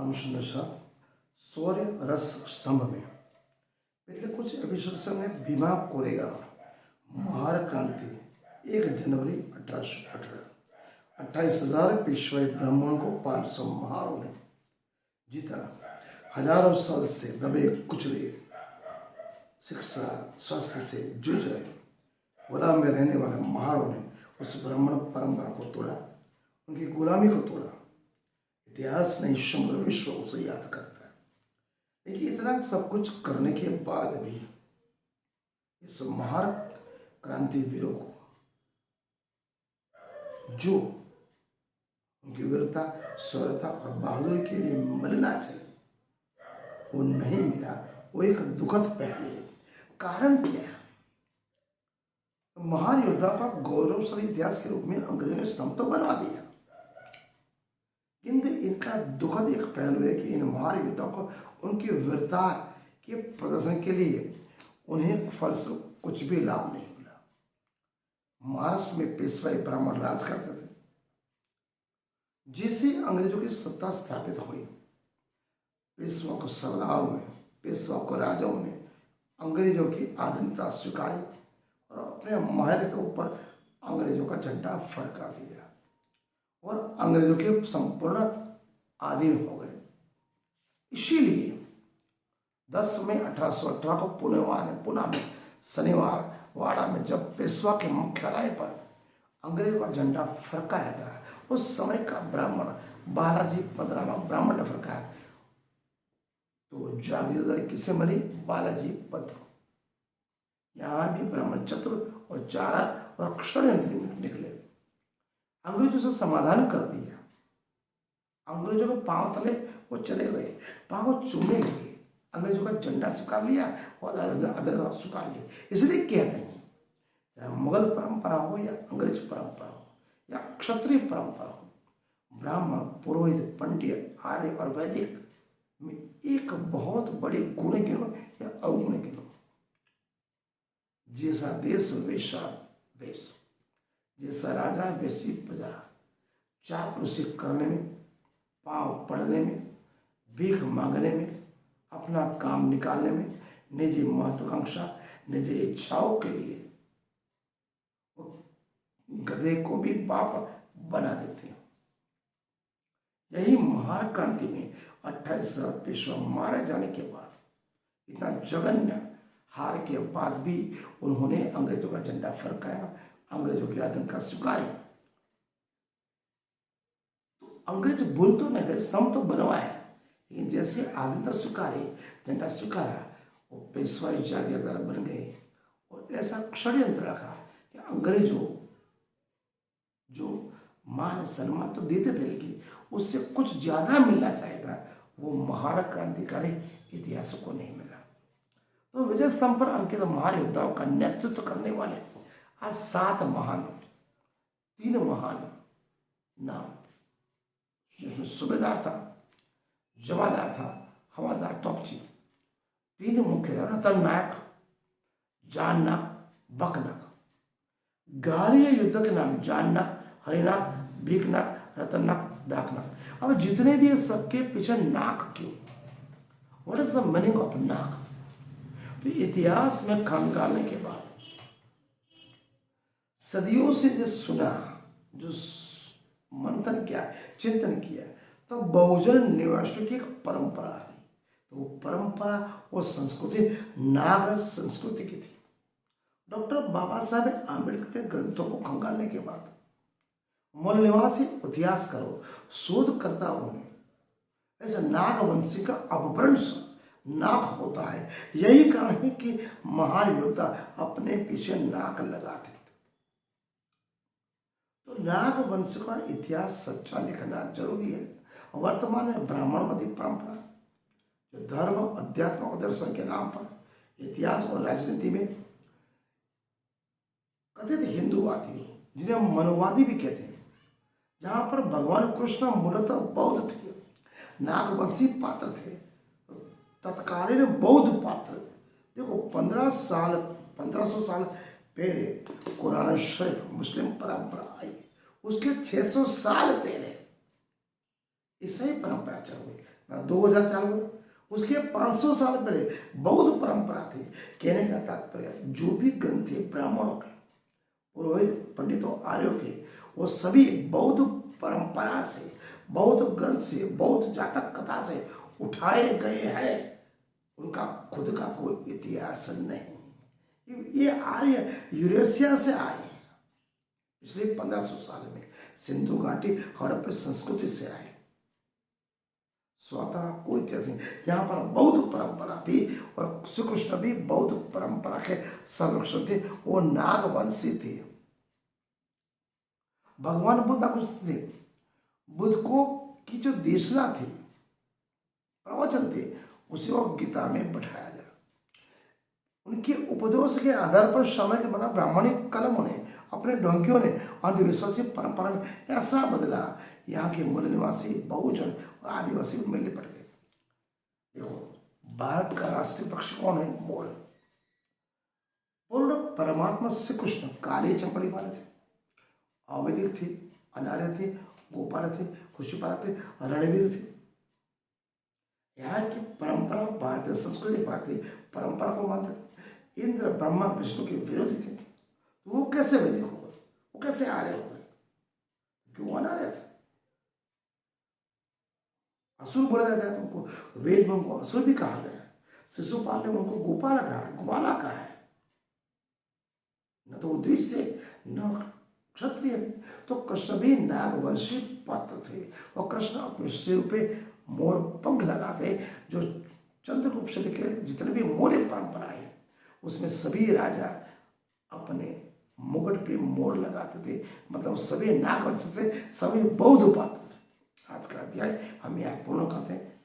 रामचंद्र शौर्य रस स्तंभ में पिछले कुछ एपिसोड से हमने भीमा कोरेगा महार क्रांति 1 जनवरी 1818 28,000 पेशवाई ब्राह्मणों को 500 महारों ने जीता। हजारों साल से दबे कुचले शिक्षा स्वास्थ्य से जूझ रहे गुलाम में रहने वाले महारों ने उस ब्राह्मण परंपरा को तोड़ा, उनकी गुलामी को तोड़ा। इतिहास नहीं समग्र विश्व उसे याद करता है। लेकिन इतना सब कुछ करने के बाद भी इस महार क्रांतिवीरों को जो उनकी वीरता, शौर्यता और बहादुरी के लिए मिलना चाहिए वो नहीं मिला। वो एक दुखद पहलू है। कारण क्या है? महान योद्धा का गौरवशाली इतिहास के रूप में अंग्रेजों ने स्तंभ तो बनवा दिया, किंतु इनका दुखद एक पहलू है कि इन महान योद्धाओं को उनकी वीरता के प्रदर्शन के लिए उन्हें फलस्वरूप कुछ भी लाभ नहीं मिला। महाराष्ट्र में पेशवाई ब्राह्मण राज करते थे। जिससे अंग्रेजों की सत्ता स्थापित हुई, पेशवा को सरदारों ने, पेशवा को राजाओं ने अंग्रेजों की आधीनता स्वीकारी और अपने महल के ऊपर अंग्रेजों का झंडा फड़का दिया और अंग्रेजों के संपूर्ण अधीन हो गए। इसीलिए 10 मई 1818 को पुणे में शनिवार वाड़ा में जब पेशवा के मुख्यालय पर अंग्रेजों का झंडा फड़काया गया, उस समय का ब्राह्मण बालाजी 15वां ब्राह्मण ने फड़काया। तो जागीरदारी किसे बनी? बालाजी पत्र। यहाँ भी ब्राह्मण चतुर और चालाक और षड्यंत्री निकले। अंग्रेजों से समाधान कर दिया। अंग्रेजों के पांव तले वो चले गए, पांव चूमने लगे, अंग्रेजों का झंडा स्वीकार लिया और अदर स्वीकार लिया। इसलिए कहते हैं चाहे मुगल परंपरा हो या अंग्रेज परंपरा हो या क्षत्रिय परंपरा हो, ब्राह्मण, पुरोहित, पंडित, आर्य और वैदिक में एक बहुत बड़े गुण गिनो या अवगुण गिनो। जैसा देश वैसा वेश, जैसा राजा वैसी प्रजा। चापलूसी करने में, पांव पड़ने में, भीख मांगने में, अपना काम निकालने में, निजी महत्वाकांक्षा, निजी इच्छाओं के लिए गधे को भी बाप बना देते हैं। यही महार क्रांति में 28,000 पेशवा मारे जाने के बाद, इतना जघन्य हार के बाद भी उन्होंने अंग्रेजों का झंडा फड़काया, अंग्रेजों की आतंक स्वीकार। तो अंग्रेज भूल तो नहीं गए, स्तंभ तो बनवाया, लेकिन जैसे आधीनता स्वीकारी, झंडा स्वीकारा, वो पेशवाई जागीरदार बन गए और ऐसा षड्यंत्र रखा कि अंग्रेजों जो मान सम्मान तो देते थे, लेकिन उससे कुछ ज्यादा मिलना चाहिए था, वो महार क्रांतिकारी इतिहास को नहीं मिला। तो विजय स्तंभ पर अंकित महान योद्धाओं का नेतृत्व करने वाले आज 7 महान, 3 महान नाम, जिसमें सूबेदार था, जमादार था, हवादार तोपची, 3 मुख्य रतन नायक, जान नाक, बकनाक। गारिया युद्ध के नाम जाननाक, हरिनाक, भीखनाक, रतननाक, दाखनाक। अब जितने भी सबके पीछे नाक क्यों? What is the meaning of नाक? तो इतिहास में खंगालने के बाद सदियों से जो सुना, जो मंथन किया, चिंतन किया, तो बहुजन निवासियों की एक परंपरा है। तो वो परंपरा, वो संस्कृति नाग संस्कृति की थी। डॉक्टर बाबा साहब आम्बेडकर के ग्रंथों को खंगालने के बाद मूल निवासी इतिहास करो शोधकर्ताओं ने ऐसे नागवंशी का अपभ्रंश नाक होता है। यही कारण है कि महान योद्धा अपने पीछे नाक लगाते थे। तो नागवंश का इतिहास सच्चा लिखना जरूरी है। वर्तमान में ब्राह्मणवादी परंपरा जो धर्म, अध्यात्म और दर्शन के नाम पर इतिहास और राजनीति में कथित हिंदूवादी, जिन्हें हम मनोवादी भी कहते हैं, जहां पर भगवान कृष्ण मूलतः बौद्ध थे, नागवंशी पात्र थे, तत्कालीन बौद्ध पात्र। देखो 1500 साल पहले कुरान शरीफ मुस्लिम परंपरा आई, उसके 600 साल पहले ईसाई परंपरा चल गई। 2000 चालू हुए, उसके 500 साल पहले बौद्ध परंपरा थी। कहने का तात्पर्य जो भी ग्रंथ थे ब्राह्मणों के, पुरोहित, पंडितों, आर्यों के, वो सभी बौद्ध परंपरा से, बौद्ध ग्रंथ से, बौद्ध जातक कथा से उठाए गए हैं। उनका खुद का कोई इतिहास नहीं। ये आर्य यूरेशिया से आए हैं। पिछले 1500 साल में सिंधु घाटी हड़प्पा संस्कृति से आए। स्वतः कोई इतिहास नहीं। यहाँ पर बौद्ध परंपरा थी और श्री कृष्ण भी बौद्ध परंपरा के संरक्षण थे। वो नागवंशी थे। भगवान बुद्ध कुछ थे। बुद्ध को की जो देशना थी, प्रवचन थे, उसे वो गीता में बैठाया गया। उनके उपदेश के आधार पर समय के बना ब्राह्मणिक कलमों ने, अपने ढोंगियों ने अंधविश्वासी परंपरा में ऐसा बदला, यहाँ के मूल निवासी बहुजन और आदिवासी मिलने पड़ गए। देखो, भारत का राष्ट्रीय पक्षी कौन है? मोर। पूर्ण परमात्मा श्री कृष्ण काली चंपड़ी वाले थे, अवैदिक थे, अनार्य थे, गोपाल थे, खुशीपाल थे, रणवीर थे। यहाँ की परंपरा भारतीय संस्कृति, भारतीय परंपरा को मानते। इंद्र, ब्रह्मा, विष्णु के विरोधी थे। तो वो कैसे वैदिक हो गए? वो कैसे आर्य हो गए? क्योंकि वो अनार्य थे। असुर बोला जाता है उनको, वेद में उनको असुर भी कहा गया है। शिशुपाल ने उनको गोपाला कहा है, ग्वाला कहा है। न तो वो द्विज थे, न क्षत्रिय थे। तो कृष्ण भी नागवंशी पात्र थे और कृष्ण अपने सिर पे मोर पंख लगाते। जो चंद्रगुप्त से लेकर जितने भी मौर्य परंपरा है उसमें सभी राजा अपने मुकुट पे मोर लगाते थे। मतलब सभी नागवंश से, सभी बौद्ध पात्र थे। आज का अध्याय हम यहाँ पूर्ण करते हैं।